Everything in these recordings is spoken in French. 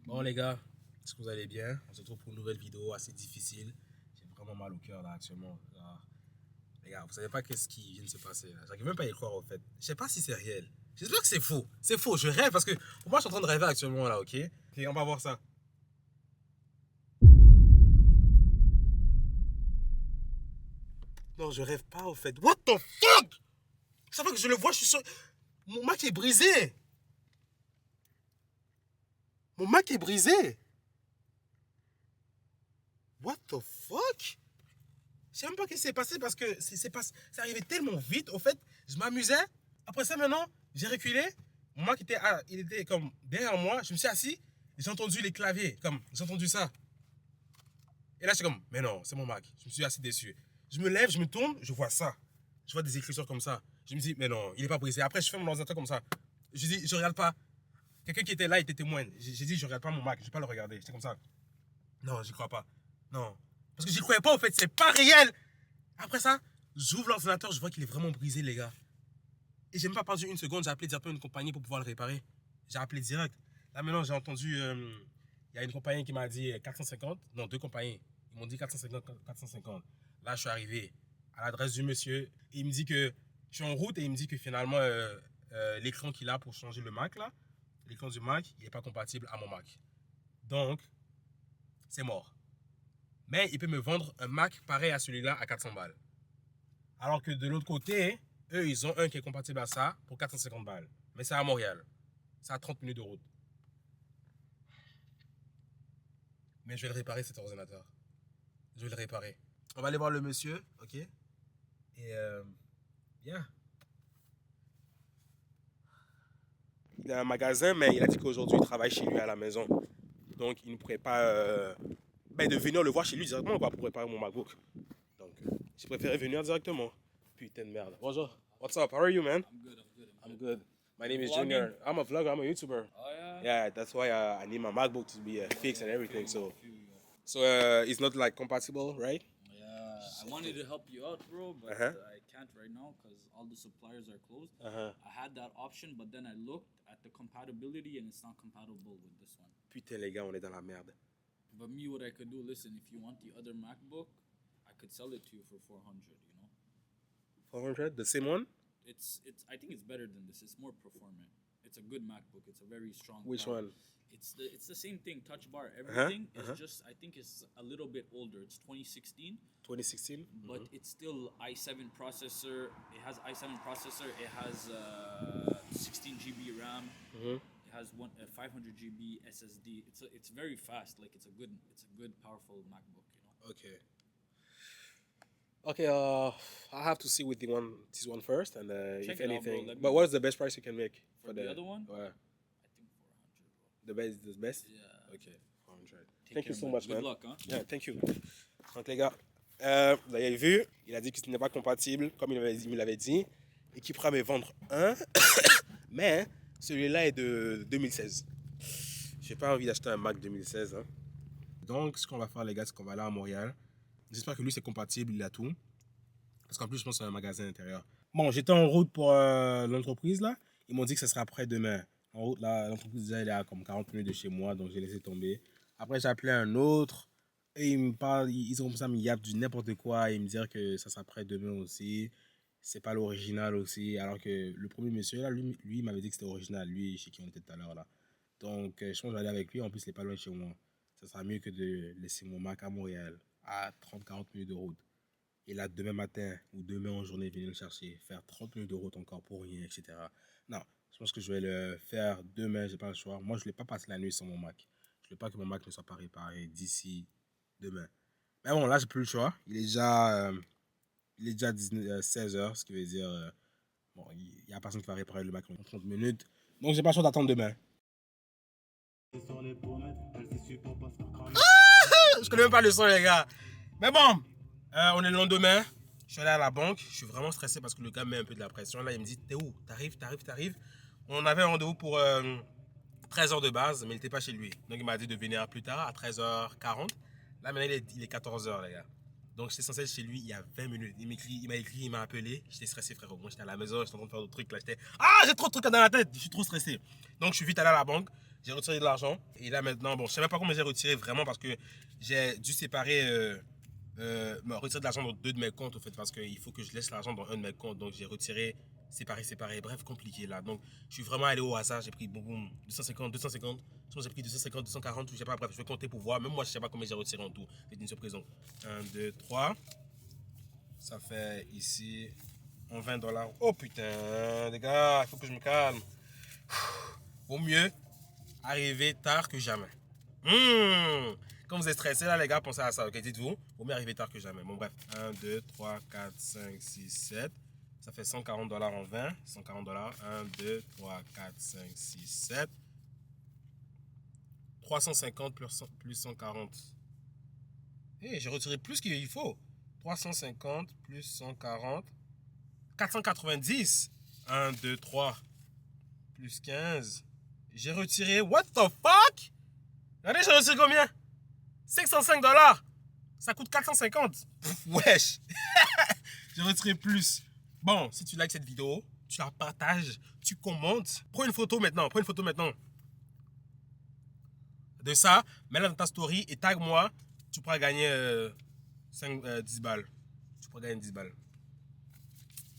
Bon les gars, est-ce que vous allez bien? On se retrouve pour une nouvelle vidéo assez difficile. J'ai vraiment mal au cœur là actuellement. Les gars, vous savez pas qu'est-ce qui vient de se passer là. J'arrive même pas à y croire en fait. Je sais pas si c'est réel. J'espère que c'est faux. C'est faux, je rêve parce que pour moi je suis en train de rêver actuellement là, ok? Ok, on va voir ça. Non, je rêve pas en fait. What the fuck? Chaque fois que je le vois, je suis sûr. Mon Mac est brisé. Mon Mac est brisé. What the fuck? Je sais même pas ce qui s'est passé parce que c'est arrivé tellement vite. Au fait, je m'amusais. Après ça, maintenant, j'ai reculé. Mon Mac il était comme derrière moi. Je me suis assis. J'ai entendu les claviers. Comme, j'ai entendu ça. Et là, je suis comme, mais non, c'est mon Mac. Je me suis assis dessus. Je me lève, je me tourne, je vois ça. Je vois des écritures comme ça. Je me dis, mais non, il est pas brisé. Après, je fais mon ordinateur comme ça. Je dis, je regarde pas. Quelqu'un qui était là, il était témoin. J'ai dit, je regarde pas mon Mac. Je vais pas le regarder. J'étais comme ça. Non, j'y crois pas. Non. Parce que j'y croyais pas, en fait. C'est pas réel. Après ça, j'ouvre l'ordinateur, je vois qu'il est vraiment brisé, les gars. Et j'ai même pas perdu une seconde, j'ai appelé directement une compagnie pour pouvoir le réparer. J'ai appelé direct. Là maintenant, j'ai entendu, il y a une compagnie qui m'a dit 450. Non, deux compagnies. Ils m'ont dit 450, 450. Là, je suis arrivé à l'adresse du monsieur. Et il me dit que je suis en route et il me dit que finalement, l'écran qu'il a pour changer le Mac, là, l'écran du Mac, il n'est pas compatible à mon Mac. Donc, c'est mort. Mais il peut me vendre un Mac pareil à celui-là à 400 balles. Alors que de l'autre côté, eux, ils ont un qui est compatible à ça pour 450 balles. Mais c'est à Montréal. C'est à 30 minutes de route. Mais je vais le réparer, cet ordinateur. Je vais le réparer. On va aller voir le monsieur, ok? Et yeah. Il a un magasin, mais il a dit qu'aujourd'hui, il travaille chez lui à la maison. Donc, il ne pourrait pas de venir le voir chez lui directement quoi, pour réparer mon MacBook. Donc, j'ai préféré venir directement. Putain de merde. Bonjour. What's up? How are you, man? I'm good. I'm good. My name is Junior. I'm a vlogger. I'm a YouTuber. Oh yeah. Yeah, that's why I need my MacBook to be fixed and everything. So it's not like compatible, right? Yeah, I wanted to help you out, bro, but I can't right now because all the suppliers are closed. I had that option, but then I looked at the compatibility and it's not compatible with this one. Putain les gars, on est dans la merde. But me, what I could do, listen, if you want the other MacBook, I could sell it to you for 400. You know. 400, the same one? It's. I think it's better than this. It's more performant. It's a good MacBook. It's a very strong. Which power. one? It's the same thing. Touch bar, everything is just. I think it's a little bit older. It's 2016. 2016? But it's still i7 processor. It has i7 processor. It has 16 GB RAM. It has 500 GB SSD. It's very fast. Like it's a good powerful MacBook. You know. Okay. Okay, I have to see with this one first, and if Check it out, bro. anything. Let me But know. what's the best price you can make For the other one? Yeah, I think 400, bro. the best? Yeah. Okay, 400. Take Thank you care, so man. much, Good man. luck, huh? Yeah, thank you. Donc les gars, vous avez vu, il a dit que ce n'est pas compatible, comme il me l'avait dit, et qu'il pourra me vendre un, mais celui-là est de 2016. J'ai pas envie d'acheter un Mac 2016. Hein. Donc ce qu'on va faire les gars, c'est qu'on va aller à Montréal. J'espère que lui c'est compatible, il a tout. Parce qu'en plus je pense que c'est un magasin intérieur. Bon, j'étais en route pour l'entreprise là. Ils m'ont dit que ce sera après demain. En route là, l'entreprise déjà elle est à comme 40 minutes de chez moi, donc j'ai laissé tomber. Après j'ai appelé un autre. Et ils me parlent, ils ont comme ça, ils me yappent du n'importe quoi. Ils me disent que ça sera prêt demain aussi. C'est pas l'original aussi. Alors que le premier monsieur là, lui il m'avait dit que c'était original. Lui, chez qui on était tout à l'heure là. Donc je pense que je vais aller avec lui. En plus, il est pas loin de chez moi. Ça sera mieux que de laisser mon Mac à Montréal à 30-40 minutes de route. Et là, demain matin ou demain en journée, venir le chercher. Faire 30 minutes de route encore pour rien, etc. Non, je pense que je vais le faire demain. J'ai pas le choix. Moi, je ne vais pas passer la nuit sans mon Mac. Je ne veux pas que mon Mac ne soit pas réparé d'ici demain. Mais bon, là, j'ai plus le choix. Il est déjà 16 h, ce qui veut dire bon, il n'y a personne qui va réparer le Mac en 30 minutes. Donc, j'ai pas le choix d'attendre demain. Je connais même pas le son, les gars. Mais bon, on est le lendemain. Je suis allé à la banque. Je suis vraiment stressé parce que le gars met un peu de la pression. Là, il me dit, t'es où? T'arrives. On avait un rendez-vous pour 13 h de base, mais il n'était pas chez lui. Donc, il m'a dit de venir plus tard, à 13h40. Là, maintenant, il est 14 h, les gars. Donc, j'étais censé être chez lui il y a 20 minutes. Il m'a appelé. J'étais stressé, frérot. Moi, j'étais à la maison, j'étais en train de faire d'autres trucs. Là, j'ai trop de trucs dans la tête. Je suis trop stressé. Donc, je suis vite allé à la banque. J'ai retiré de l'argent. Et là maintenant, bon, je sais même pas combien j'ai retiré vraiment parce que j'ai dû séparer, me retirer de l'argent dans 2 de mes comptes, en fait, parce qu'il faut que je laisse l'argent dans un de mes comptes. Donc j'ai retiré, séparé. Bref, compliqué là. Donc je suis vraiment allé au hasard. J'ai pris boum, boum, 250. Je pense que j'ai pris 250, 240, je sais pas. Bref, je vais compter pour voir. Même moi, je sais pas combien j'ai retiré en tout. C'est une surprise. Donc 1, 2, 3. Ça fait ici 20$. Oh putain, les gars, il faut que je me calme. Vaut mieux arriver tard que jamais. Quand vous êtes stressé là, les gars, pensez à ça, ok? Dites-vous, vaut mieux arriver tard que jamais. Bon, bref, 1, 2, 3, 4, 5, 6, 7. Ça fait $140 en 20. $140. 1, 2, 3, 4, 5, 6, 7. 350 plus 140. Eh, j'ai retiré plus qu'il faut. 350 plus 140. 490. 1, 2, 3. Plus 15. J'ai retiré. What the fuck? Regardez, j'ai retiré combien? $505. Ça coûte 450. Wesh. J'ai retiré plus. Bon, si tu likes cette vidéo, tu la partages, tu commentes. Prends une photo maintenant. De ça, mets-la dans ta story et tag moi. Tu pourras gagner 10 balles. Tu pourras gagner 10 balles.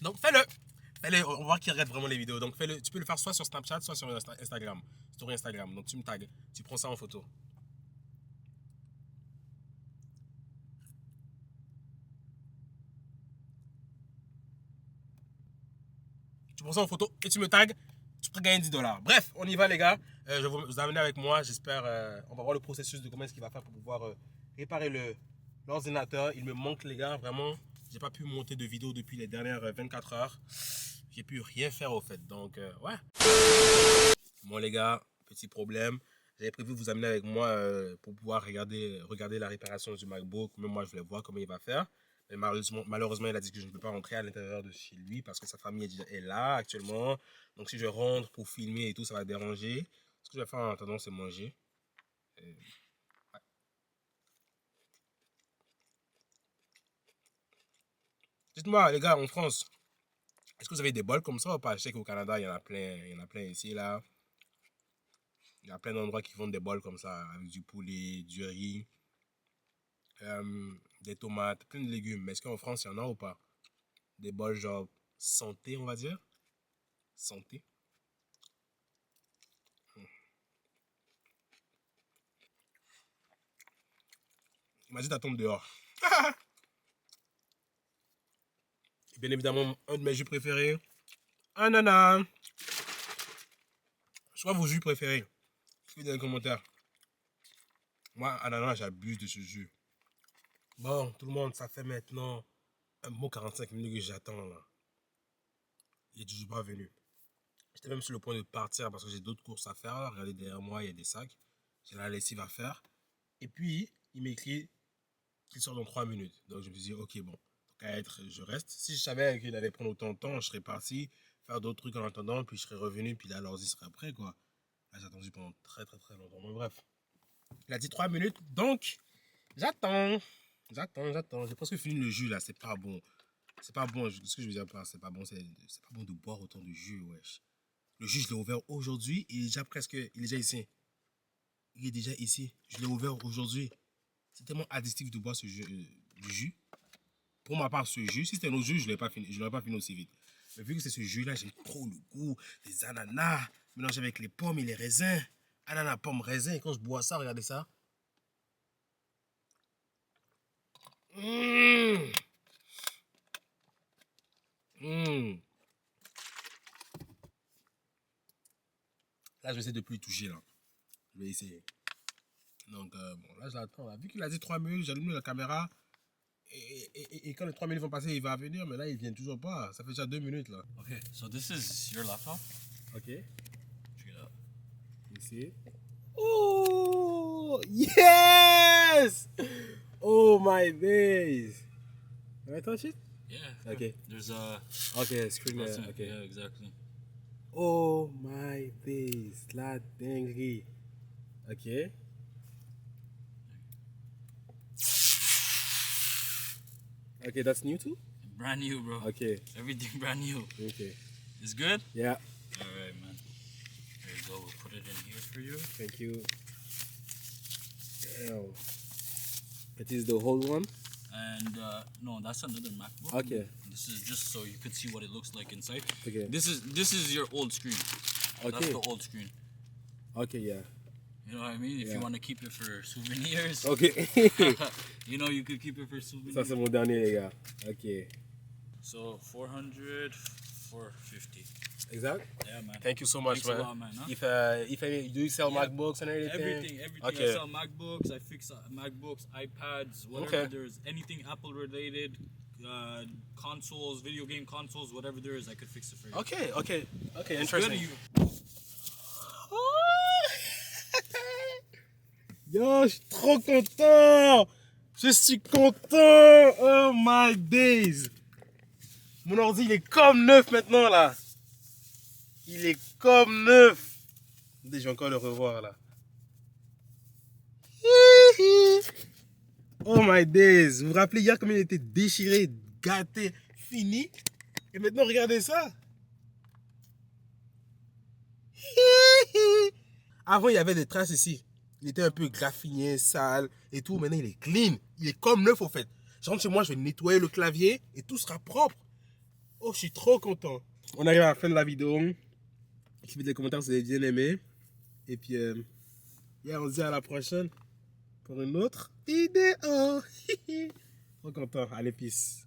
Donc fais-le. Fais-le. On va voir qui regarde vraiment les vidéos. Donc fais-le. Tu peux le faire soit sur Snapchat, soit sur Instagram. Story Instagram. Donc tu me tags. Tu prends ça en photo. Tu prends ça en photo et tu me tags. Tu peux gagner 10$. Bref, on y va les gars. Je vais vous amener avec moi. J'espère. On va voir le processus de comment est-ce qu'il va faire pour pouvoir réparer l'ordinateur. Il me manque les gars, vraiment. J'ai pas pu monter de vidéo depuis les dernières 24 heures. J'ai pu rien faire au fait. Donc ouais. Bon les gars, petit problème. J'avais prévu vous amener avec moi pour pouvoir regarder la réparation du MacBook. Même moi je voulais voir comment il va faire. Mais malheureusement, il a dit que je ne peux pas rentrer à l'intérieur de chez lui parce que sa famille est là actuellement. Donc si je rentre pour filmer et tout, ça va déranger. Ce que je vais faire en attendant, c'est manger. Ouais. Dites-moi les gars, en France, est-ce que vous avez des bols comme ça ou pas? Je sais qu'au Canada, il y en a plein ici, là. Il y a plein d'endroits qui vendent des bols comme ça, avec du poulet, du riz, des tomates, plein de légumes. Mais est-ce qu'en France, il y en a ou pas? Des bols genre santé, on va dire. Santé. Il m'a dit d'attendre dehors. Et bien évidemment, un de mes jus préférés. Ananas. Soit vos jus préférés. Écrivez dans les commentaires. Moi, ananas, j'abuse de ce jus. Bon, tout le monde, ça fait maintenant un bon 45 minutes que j'attends là. Il est toujours pas venu. J'étais même sur le point de partir parce que j'ai d'autres courses à faire. Là. Regardez derrière moi, il y a des sacs. J'ai la lessive à faire. Et puis, il m'écrit qu'il sort dans 3 minutes. Donc, je me suis dit, ok, bon, je reste. Si je savais qu'il allait prendre autant de temps, je serais parti faire d'autres trucs en attendant. Puis, je serais revenu. Puis là, l'ordi serait prêt, quoi. Là, j'ai attendu pendant très longtemps. Mais bref, il a dit 3 minutes. Donc, j'attends. J'ai presque fini le jus, là. C'est pas bon. C'est pas bon. Ce que je veux dire par c'est pas bon, c'est pas bon de boire autant de jus, wesh. Le jus, je l'ai ouvert aujourd'hui. Il est déjà ici. Il est déjà ici. Je l'ai ouvert aujourd'hui. C'est tellement addictif de boire ce jus, du jus. Pour ma part, ce jus, si c'était un autre jus, je l'aurais pas fini aussi vite. Mais vu que c'est ce jus-là, j'aime trop le goût des ananas mélangés avec les pommes et les raisins. Ananas, pommes, raisins. Et quand je bois ça, regardez ça. Mmh. Mmh. Là, je vais essayer de plus y toucher. Là. Je vais essayer. Donc, bon, là, j'attends. Vu qu'il a dit 3 minutes, j'allume la caméra. Et quand les 3 minutes vont passer, il va venir. Mais là, il vient toujours pas. Ça fait déjà 2 minutes, là. Okay, so this is your laptop. Ok. Check it out. Ici. Oh, yes! Oh, my days. Can I touch it? Yeah. Okay. There's a. Okay, screen. button. Okay. Yeah, exactly. Oh, my days. La dinguerie. Ok. Okay, that's new too? Brand new, bro. Okay. Everything brand new. Okay. It's good? Yeah. Alright, man. There you go. put it in here for you. Thank you. Damn. It is the whole one? And no, that's another MacBook. Okay. This is just so you could see what it looks like inside. Okay. This is your old screen. Okay. That's the old screen. Okay, yeah. You know what I mean? If Yeah. you want to keep it for souvenirs, Ok. you know, you could keep it for souvenirs. Ça, c'est mon dernier, les gars. Ok. So 400, 450. Exact? Yeah, man. Thank you so much, Thanks man. a lot, man. Huh? If any, do you sell Yeah. MacBooks and everything? Everything. Okay. I sell MacBooks. I fix MacBooks, iPads, whatever Okay. there's anything Apple related, consoles, video game consoles, whatever there is, I could fix it for you. Okay, okay, okay, It's interesting. good, Yo, je suis trop content! Je suis content! Oh my days! Mon ordi, il est comme neuf maintenant, là. Il est comme neuf. Je vais encore le revoir, là. Oh my days! Vous vous rappelez hier comment il était déchiré, gâté, fini? Et maintenant, regardez ça! Avant, il y avait des traces ici. Il était un peu graffiné, sale et tout. Maintenant, il est clean. Il est comme neuf, au fait. Je rentre chez moi, je vais nettoyer le clavier et tout sera propre. Oh, je suis trop content. On arrive à la fin de la vidéo. Écrivez des commentaires si vous avez bien aimé. Et puis, yeah, on se dit à la prochaine pour une autre vidéo. Trop content. Allez, peace.